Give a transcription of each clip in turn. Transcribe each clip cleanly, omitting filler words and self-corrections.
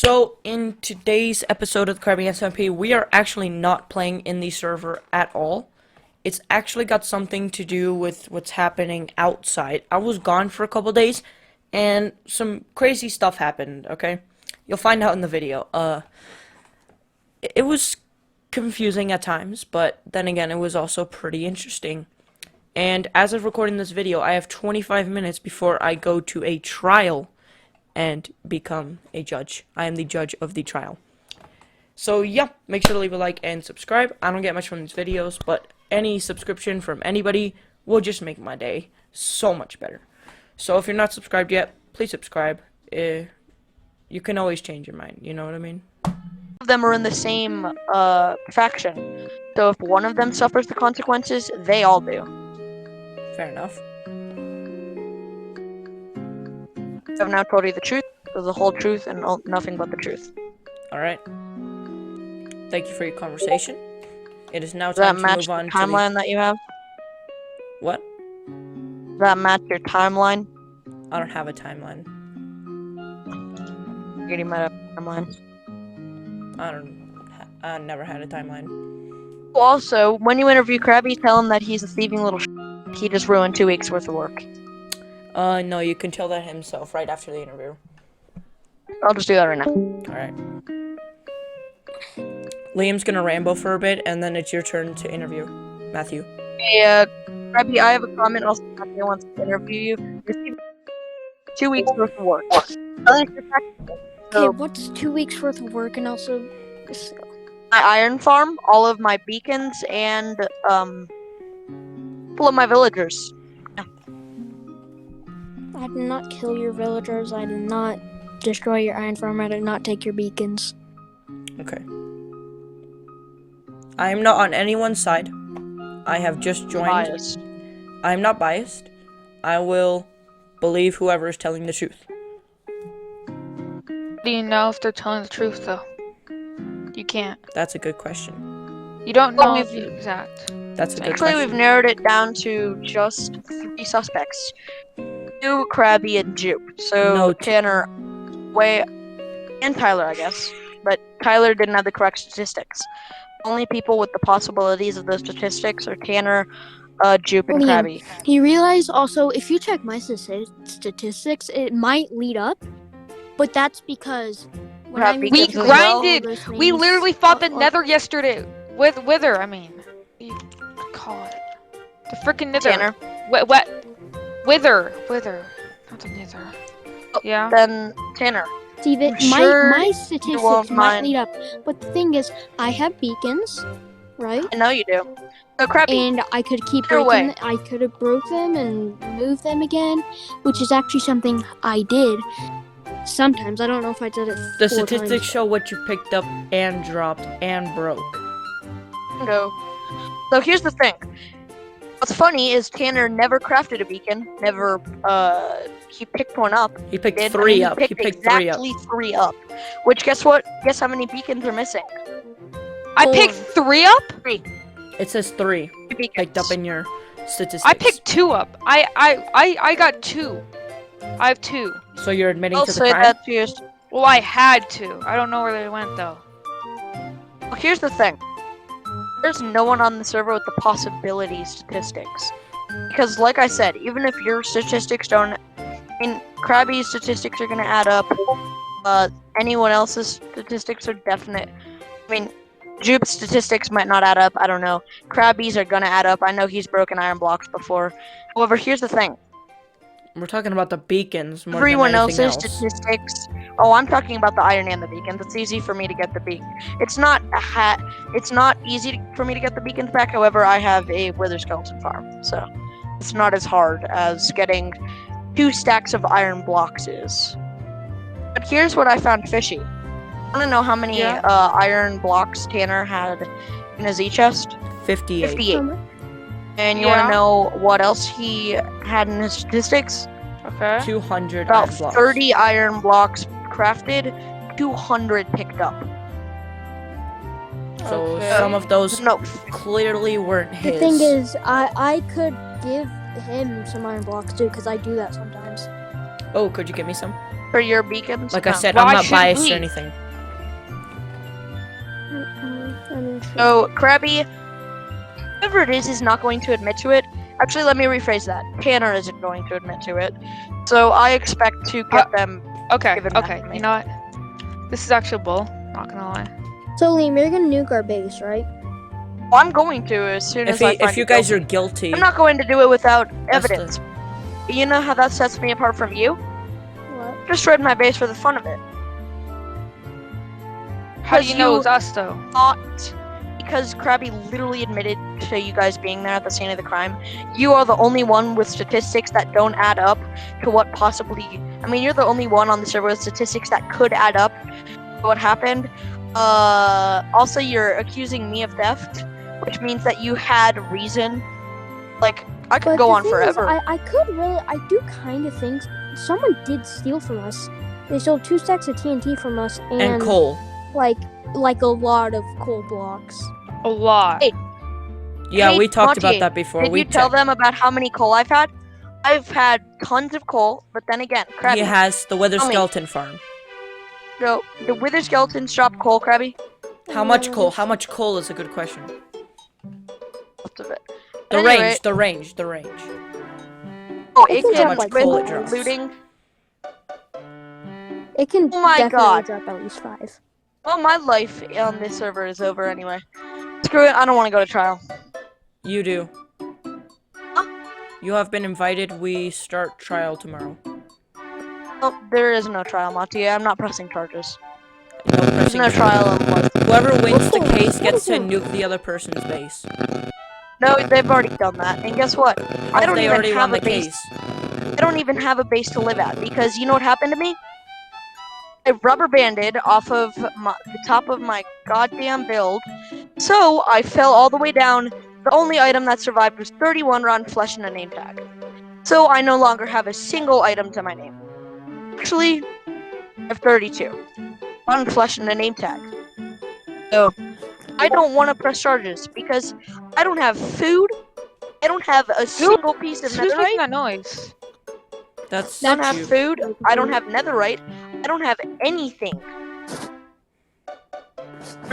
So, in today's episode of the Crabby SMP, we are actually not playing in the server at all. It's actually got something to do with what's happening outside. I was gone for a couple days, and some crazy stuff happened, okay? You'll find out in the video. It was confusing at times, but then again, it was also pretty interesting. And as of recording this video, I have 25 minutes before I go to a trial and become a judge. I am the judge of the trial. So yeah, make sure to leave a like and subscribe. I don't get much from these videos, but any subscription from anybody will just make my day so much better. So if you're not subscribed yet, please subscribe. You can always change your mind, you know what I mean? Of them are in the same faction. So if one of them suffers the consequences, they all do. Fair enough. I've now told you the truth, the whole truth, and nothing but the truth. Alright. Thank you for your conversation. It is now Does that time to match move the on timeline that you have? What? Does that match your timeline? I don't have a timeline. You might have a timeline. I never had a timeline. Also, when you interview Crabby, tell him that he's a thieving little he just ruined 2 weeks worth of work. No, you can tell that himself right after the interview. I'll just do that right now. Alright. Liam's gonna ramble for a bit, and then it's your turn to interview Matthew. Hey, Crabby, I have a comment. Also, Matthew wants to interview you. You're 2 weeks worth of work. Okay, what's 2 weeks worth of work, and also my iron farm, all of my beacons, and full of my villagers. I did not kill your villagers, I did not destroy your iron farm, I did not take your beacons. Okay. I am not on anyone's side. I have just joined. Biased. I am not biased. I will believe whoever is telling the truth. Do you know if they're telling the truth, though? You can't. That's a good question. You don't know the exact. That's a good Actually, question. we've narrowed it down to just 3 suspects. 2, Crabby, and Jupe. So No, Tanner, and Tyler, I guess. But Tyler didn't have the correct statistics. Only people with the possibilities of those statistics are Tanner, Jupe, and Liam, Crabby. You realize also, if you check my statistics, it might lead up, but that's because when Have I beacons We as well? grinded. We literally fought the Nether yesterday with Wither. I mean, what do you call it? The freaking Nether. Tanner. Wither, not the Nether. Yeah. Then Tanner. See that I'm sure my you statistics won't might mind. lead up, but the thing is, I have beacons, right? I know you do. So Crabby. And I could keep Either breaking. way. I could have broke them and moved them again, which is actually something I did. Sometimes I don't know if I did it. The 4 statistics times. show what you picked up and dropped and broke. Go. So here's the thing. What's funny is Tanner never crafted a beacon. Never. He picked one up. He picked Did, 3 and up. He picked 3 up. exactly 3 up. Which, guess what? Guess how many beacons are missing? I picked 3 up. 3 It says 3 beacons. picked up in your statistics. I picked 2 up. I got 2. I have 2. So you're admitting I'll to the say crime? that to you. Well, I had 2. I don't know where they went though. Well, here's the thing. There's no one on the server with the possibility statistics. Because, like I said, even if your statistics don't... I mean, Crabby's statistics are going to add up. Anyone else's statistics are definite. I mean, Jupe's statistics might not add up. I don't know. Crabby's are going to add up. I know he's broken iron blocks before. However, here's the thing. We're talking about the beacons more Everyone than anything else's else. statistics. Oh, I'm talking about the iron and the beacons. It's easy for me to get the beacon. It's not It's not easy for me to get the beacons back. However, I have a wither skeleton farm, so it's not as hard as getting 2 stacks of iron blocks is. But here's what I found fishy. Want to know how many iron blocks Tanner had in his chest? 58. 58. And you Yeah. want to know what else he had in his statistics? Okay. 200 About iron blocks. 30 iron blocks crafted, 200 picked up. So Okay. some of those No, clearly weren't his. The thing is, I could give him some iron blocks too, because I do that sometimes. Oh, could you give me some? for your beacons? Like I No. said, Why I'm not should biased we? or anything. So, Crabby, whoever it is not going to admit to it. Actually, let me rephrase that. Tanner isn't going to admit to it. So I expect to get them. Okay, Give it back okay. to me. You know what? This is actually bull. Not gonna lie. So Liam, you're gonna nuke our base, right? I'm going to as soon as I find If you it guys are guilty. guilty, I'm not going to do it without That's the- evidence. You know how that sets me apart from you? What? Destroyed my base for the fun of it. How do Because you know you- it was us though? Not because Crabby literally admitted to you guys being there at the scene of the crime. You are the only one with statistics that don't add up to what possibly. I mean, you're the only one on the server with statistics that could add up to what happened. Also, you're accusing me of theft, which means that you had reason. Like, I could But go the on thing forever. Is, I do kind of think someone did steal from us. They stole 2 stacks of TNT from us and coal. like a lot of coal blocks. A lot. Hey, Yeah, Hey, we talked Monty, about that before. Did we you tell checked. them about how many coal I've had? I've had tons of coal, but then again, Crabby. He has the Wither Tell me. Skeleton Farm. So, the Wither Skeletons drop coal, Crabby? How much coal? How much coal is a good question. Most of it. The At any range, rate- the range, the range. Oh, It it can can drop, like, with four. It drops. looting. It can Oh my definitely God. drop at least 5. Well, my life on this server is over anyway. Screw it, I don't want to go to trial. You do. You have been invited. We start trial tomorrow. Oh, there is no trial, Monty. I'm not pressing charges. No There's pressing no charges. trial unless... Whoever wins the Okay, case what gets is to it? nuke the other person's base. No, they've already done that. And guess what? I don't They even already have won a the base. case. I don't even have a base to live at because you know what happened to me? I rubber banded off of the top of my goddamn build, so I fell all the way down. The only item that survived was 31 rotten flesh and a name tag. So I no longer have a single item to my name. Actually, I have 32 rotten flesh and a name tag. So I don't want to press charges because I don't have food. I don't have a single piece of Who's making netherite. that noise? That's I don't have you. food. I don't have netherite. I don't have anything.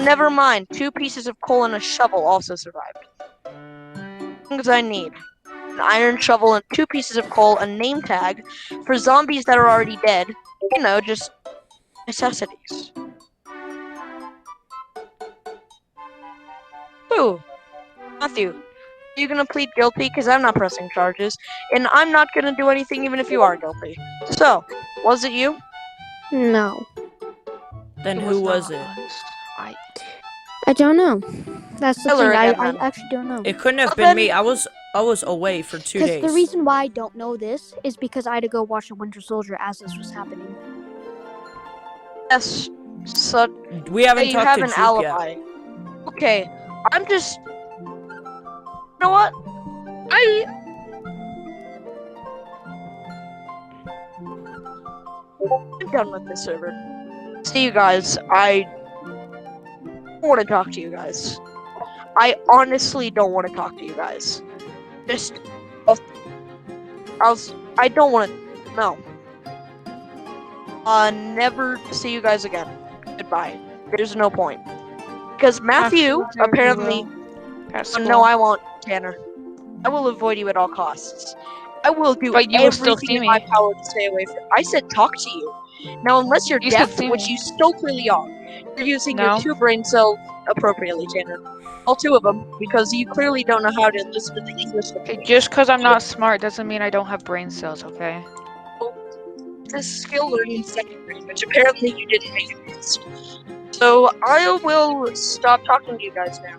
Never mind. 2 pieces of coal and a shovel also survived. Things I need: an iron shovel and 2 pieces of coal, a name tag for zombies that are already dead. You know, just necessities. Ooh, Matthew, are you gonna plead guilty? Because I'm not pressing charges, and I'm not gonna do anything even if you are guilty. So, was it you? No. Then It who was not it? us. I don't know. That's the Tell her thing. I again, then. actually don't know. It couldn't have Well, been then- me. I was away for 2 Because days. the reason why I don't know this is because I had to go watch The Winter Soldier as this was happening. Yes. So We haven't you talked have to an Juke alibi. yet. Okay, I'm just. You know what? I'm done with this server. See you guys. I don't want to talk to you guys. I honestly don't want to talk to you guys. Just. I don't want to. No. Never see you guys again. Goodbye. There's no point. Because Matthew apparently. No, I won't, Tanner. I will avoid you at all costs. I will do But you will still everything see in me. my power to stay away from. I said talk to you. Now, unless you're You still deaf, see which me. you so clearly are, you're using No. your 2 brain cells appropriately, Tanner. All 2 of them, because you clearly don't know how to listen to the English. Okay, just because I'm not smart doesn't mean I don't have brain cells, okay? It's a skill learned in 2nd grade, which apparently you didn't make it past. So I will stop talking to you guys now,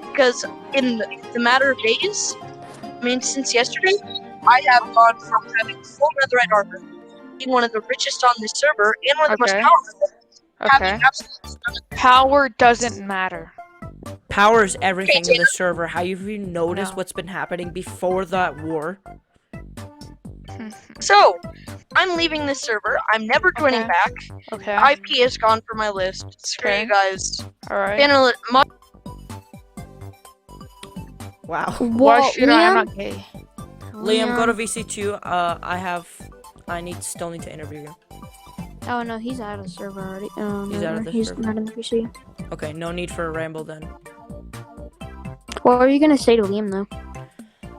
because in the matter of days, I mean, since yesterday, I have gone from having full netherite armor, being one of the richest on this server, and one of the most Okay. powerful, Okay. having absolutely none of Power doesn't matter. Power is everything in Tanner. the server. Have you noticed No. what's been happening before that war? So, I'm leaving this server. I'm never joining Okay. back. Okay. IP is gone from my list. Screw Okay. you guys. Alright. Tanner, Wow. Why Well, should I? I'm not gay. Liam, go to VC2. Still need to interview you. Oh no, he's out of the server already. He's out of the he's server. not in the PC. Okay, no need for a ramble then. What were you gonna say to Liam though?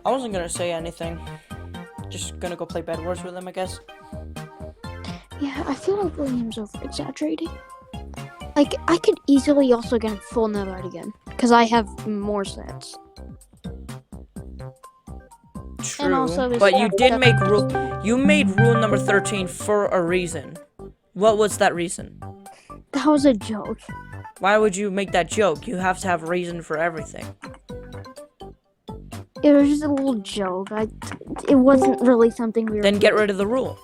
I wasn't gonna say anything. Just gonna go play Bed Wars with him, I guess. Yeah, I feel like Liam's over exaggerating. Like I could easily also get a full netherite again because I have more sets. True, also but you it's did not- make rule. You made rule number 13 for a reason. What was that reason? That was a joke. Why would you make that joke? You have to have a reason for everything. It was just a little joke. It wasn't really something we were. Then get rid of the rule.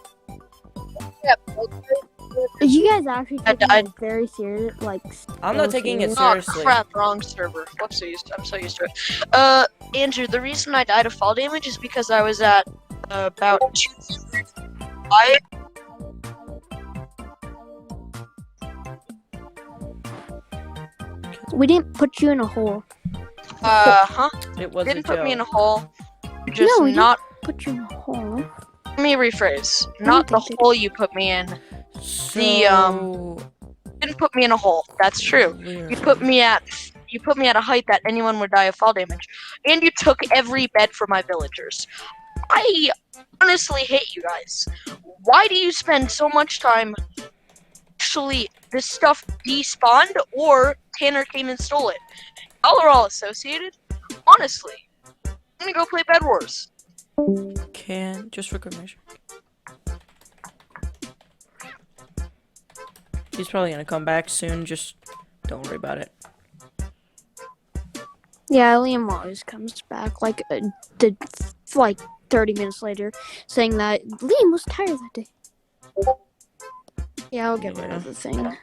You guys actually I taking died. it very serious? Like I'm so not taking it serious? seriously. Oh crap, wrong server. Whoopsies, I'm so used to it. Andrew, the reason I died of fall damage is because I was at about 200. We didn't put you in a hole. Huh? It was Didn't a put me in a joke. hole. Just No, you- not. Put you in a hole. Let me rephrase. Not the think they hole you put me in. So, Didn't put me in a hole. That's true. weird. You put me at a height that anyone would die of fall damage, and you took every bed from my villagers. I honestly hate you guys. Why do you spend so much time? Actually, this stuff despawned, or Tanner came and stole it. Y'all are all associated. Honestly, I'm gonna go play Bed Wars. Can just for good measure. He's probably gonna come back soon. Just don't worry about it. Yeah, Liam always comes back like 30 minutes later, saying that Liam was tired that day. Yeah, I'll get rid of the thing.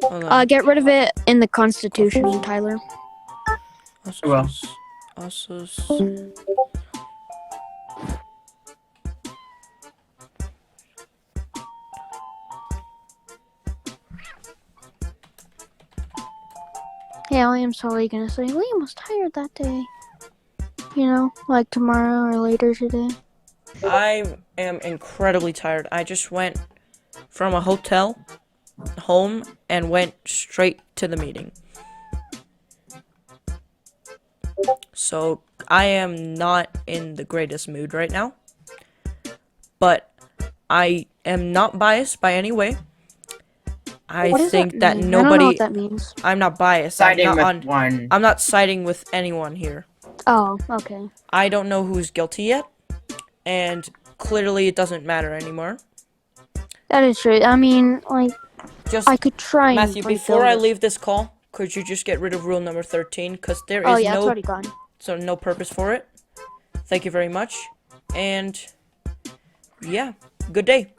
Hold on. Get rid of it in the Constitution, Tyler. Well. Asus. Yeah, Liam's totally gonna say Liam was tired that day. You know, like tomorrow or later today. I am incredibly tired. I just went from a hotel home and went straight to the meeting. So I am not in the greatest mood right now. But I am not biased by any way. I What does think that mean? I don't know nobody. what that means. I'm not biased. I'm Siding not with on. one. I'm not siding with anyone here. Oh, okay. I don't know who's guilty yet, and clearly it doesn't matter anymore. That is true. I mean, like, Just I could try and Matthew, before I rebuild it. leave this call, could you just get rid of rule number 13? Because there Oh is yeah, it's no already gone. no purpose for it. Thank you very much, and yeah, good day.